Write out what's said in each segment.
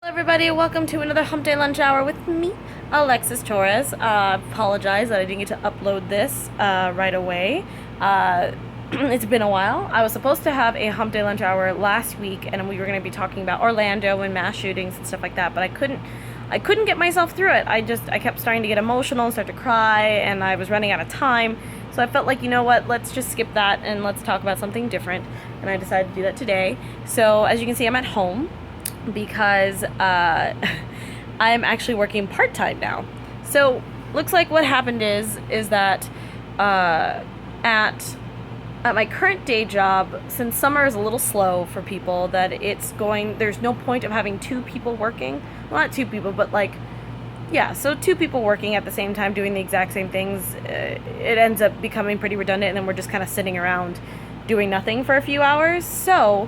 Everybody, welcome to another Hump Day Lunch Hour with me, Alexis Torres. Apologize that I didn't get to upload this right away. It's been a while. I was supposed to have a Hump Day Lunch Hour last week, and we were going to be talking about Orlando and mass shootings and stuff like that, but I couldn't get myself through it. I kept starting to get emotional and start to cry, and I was running out of time. So I felt like, you know what, let's just skip that and let's talk about something different. And I decided to do that today. So as you can see, I'm at home because I am actually working part-time now. So looks like what happened is that at my current day job, since summer is a little slow for people, that there's no point of having two people working. Well, not two people, but so two people working at the same time doing the exact same things. It ends up becoming pretty redundant, and then we're just kind of sitting around doing nothing for a few hours. So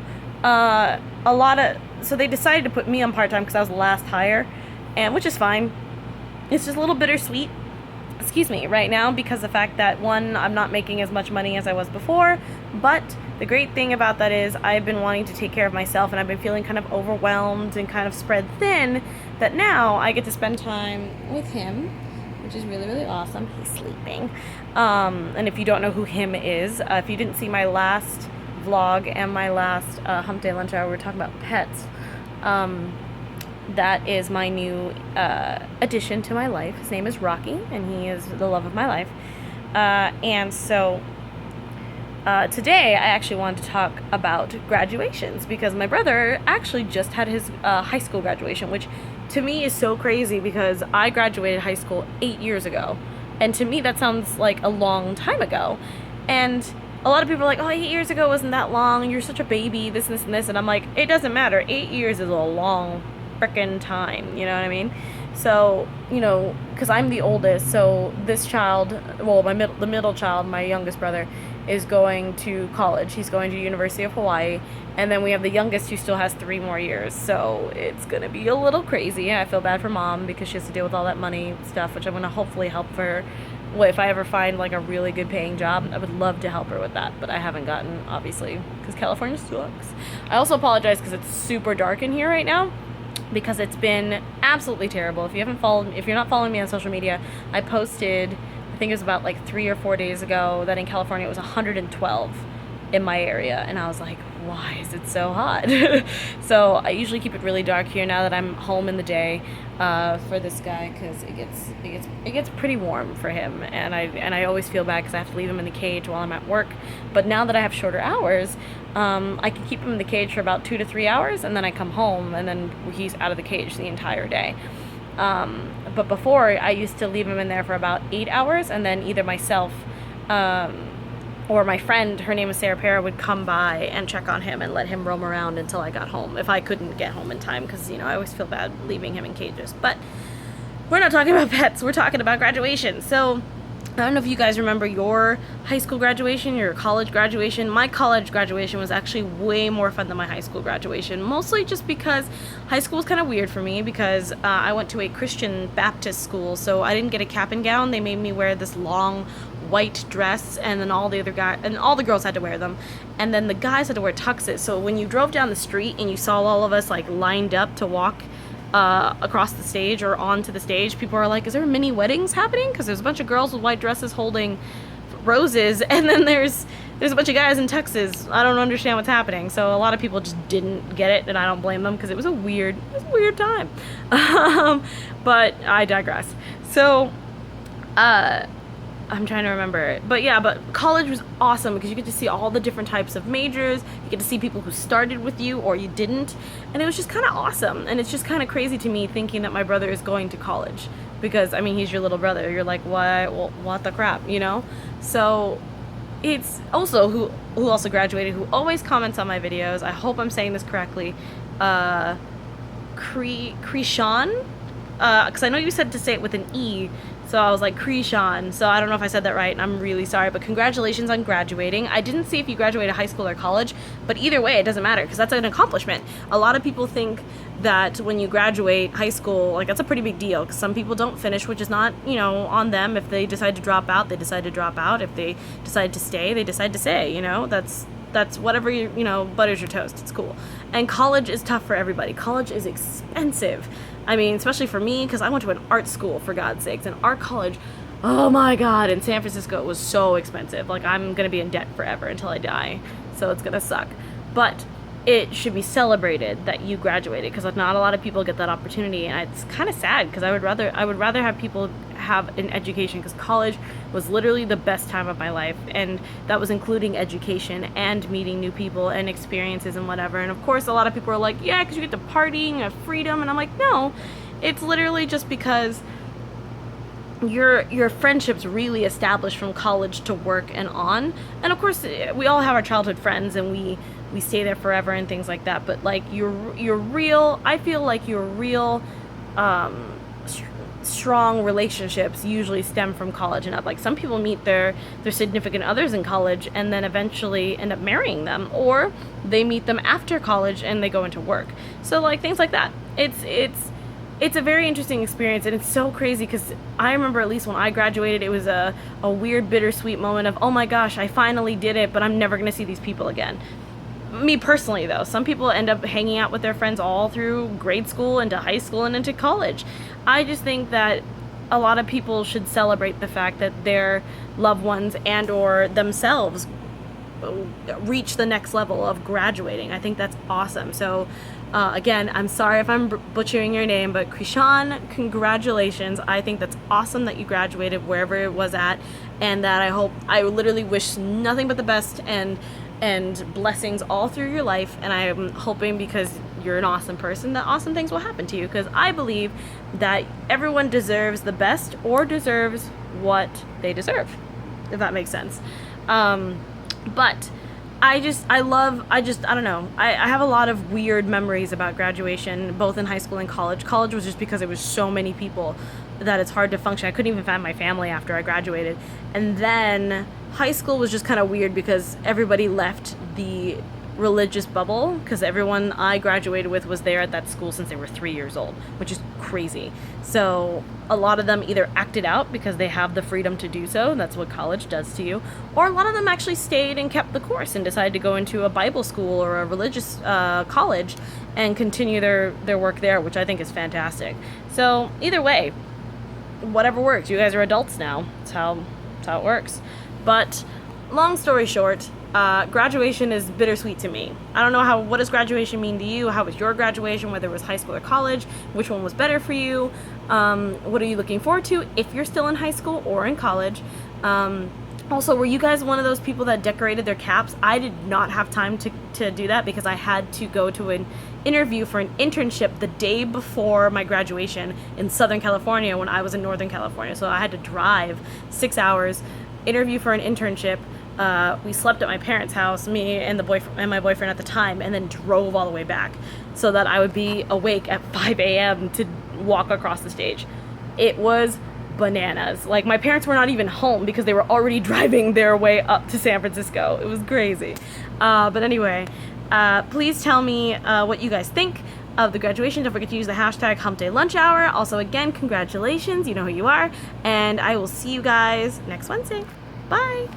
so they decided to put me on part-time because I was the last hire, and which is fine. It's just a little bittersweet, right now, because the fact that, one, I'm not making as much money as I was before, but the great thing about that is I've been wanting to take care of myself, and I've been feeling kind of overwhelmed and kind of spread thin, that now I get to spend time with him, which is really, really awesome. He's sleeping. And if you don't know who him is, if you didn't see my last vlog and my last Hump Day Lunch Hour, we were talking about pets. That is my new addition to my life. His name is Rocky, and he is the love of my life. And so today I actually wanted to talk about graduations, because my brother actually just had his high school graduation, which to me is so crazy because I graduated high school 8 years ago. And to me that sounds like a long time ago. And a lot of people are like, oh, 8 years ago wasn't that long, you're such a baby, this and this and this. And I'm like, it doesn't matter. 8 years is a long frickin' time, you know what I mean? So, because I'm the oldest, so this child, well, the middle child, my youngest brother, is going to college. He's going to University of Hawaii. And then we have the youngest who still has 3 more years. So it's going to be a little crazy. I feel bad for mom because she has to deal with all that money stuff, which I'm going to hopefully help her. Well, if I ever find a really good paying job, I would love to help her with that, but I haven't gotten, obviously, because California sucks. I also apologize because it's super dark in here right now, because it's been absolutely terrible. If you're not following me on social media, I posted, I think it was about 3 or 4 days ago, that in California it was 112 in my area, and I was like, why is it so hot? So I usually keep it really dark here now that I'm home in the day for this guy, because it gets pretty warm for him, and I always feel bad because I have to leave him in the cage while I'm at work. But now that I have shorter hours, I can keep him in the cage for about 2 to 3 hours, and then I come home, and then he's out of the cage the entire day. But before, I used to leave him in there for about 8 hours, and then either myself or my friend, her name is Sarah Para, would come by and check on him and let him roam around until I got home, if I couldn't get home in time, because, I always feel bad leaving him in cages. But we're not talking about pets, we're talking about graduation. So I don't know if you guys remember your high school graduation, your college graduation. My college graduation was actually way more fun than my high school graduation, mostly just because high school was kind of weird for me, because I went to a Christian Baptist school, so I didn't get a cap and gown. They made me wear this long white dress, and then all the girls had to wear them, and then the guys had to wear tuxes. So when you drove down the street and you saw all of us lined up to walk across the stage or onto the stage, people are like, is there mini weddings happening? Because there's a bunch of girls with white dresses holding roses, and then there's a bunch of guys in tuxes. I don't understand what's happening. So a lot of people just didn't get it, and I don't blame them, because it was a weird time. But I digress. So I'm trying to remember. But college was awesome because you get to see all the different types of majors. You get to see people who started with you or you didn't. And it was just kind of awesome. And it's just kind of crazy to me thinking that my brother is going to college. Because, he's your little brother. You're like, what? Well, what the crap, So it's also who also graduated, who always comments on my videos. I hope I'm saying this correctly. Krishan? Because I know you said to say it with an E. So I was like, Krishan. So I don't know if I said that right, and I'm really sorry, but congratulations on graduating. I didn't see if you graduated high school or college, but either way, it doesn't matter, because that's an accomplishment. A lot of people think that when you graduate high school, that's a pretty big deal, because some people don't finish, which is not, on them. If they decide to drop out, they decide to drop out. If they decide to stay, they decide to stay, that's That's whatever you know, butters your toast. It's cool. And college is tough for everybody. College is expensive. I mean, especially for me, because I went to an art school, for God's sakes, and art college, oh my God, in San Francisco, it was so expensive. Like, I'm going to be in debt forever until I die, so it's going to suck. But it should be celebrated that you graduated, because not a lot of people get that opportunity, and it's kind of sad, because I would rather have people have an education, because college was literally the best time of my life, and that was including education and meeting new people and experiences and whatever. And of course, a lot of people are like, yeah, because you get to partying and have freedom, and I'm like, no, it's literally just because your friendships really established from college to work and on. And of course, we all have our childhood friends, and we stay there forever and things like that. But like your real, I feel like your real strong relationships usually stem from college and up. Like, some people meet their significant others in college and then eventually end up marrying them, or they meet them after college and they go into work. So like things like that. It's a very interesting experience, and it's so crazy, because I remember, at least when I graduated, it was a weird, bittersweet moment of, oh my gosh, I finally did it, but I'm never going to see these people again. Me personally, though, some people end up hanging out with their friends all through grade school, into high school, and into college. I just think that a lot of people should celebrate the fact that their loved ones and or themselves reach the next level of graduating. I think that's awesome. So again, I'm sorry if I'm butchering your name, but Krishan, congratulations. I think that's awesome that you graduated wherever it was at, and that I literally wish nothing but the best and blessings all through your life. And I'm hoping, because you're an awesome person, that awesome things will happen to you, because I believe that everyone deserves the best, or deserves what they deserve, if that makes sense. But I don't know. I have a lot of weird memories about graduation, both in high school and college. College was just because it was so many people that it's hard to function. I couldn't even find my family after I graduated. And then high school was just kind of weird, because everybody left the religious bubble, because everyone I graduated with was there at that school since they were 3 years old, which is crazy. So a lot of them either acted out because they have the freedom to do so, that's what college does to you, or a lot of them actually stayed and kept the course and decided to go into a Bible school or a religious college and continue their work there, which I think is fantastic. So either way, whatever works. You guys are adults now. That's how it works. But long story short, graduation is bittersweet to me. I don't know what does graduation mean to you? How was your graduation, whether it was high school or college? Which one was better for you? What are you looking forward to if you're still in high school or in college? Also, were you guys one of those people that decorated their caps? I did not have time to do that, because I had to go to an interview for an internship the day before my graduation in Southern California, when I was in Northern California. So I had to drive 6 hours, interview for an internship. We slept at my parents' house, me and my boyfriend at the time, and then drove all the way back so that I would be awake at 5 a.m. to walk across the stage. It was bananas. Like, my parents were not even home because they were already driving their way up to San Francisco. It was crazy. But anyway, please tell me what you guys think of the graduation. Don't forget to use the hashtag Humpday Lunch Hour. Also, again, congratulations. You know who you are. And I will see you guys next Wednesday. Bye.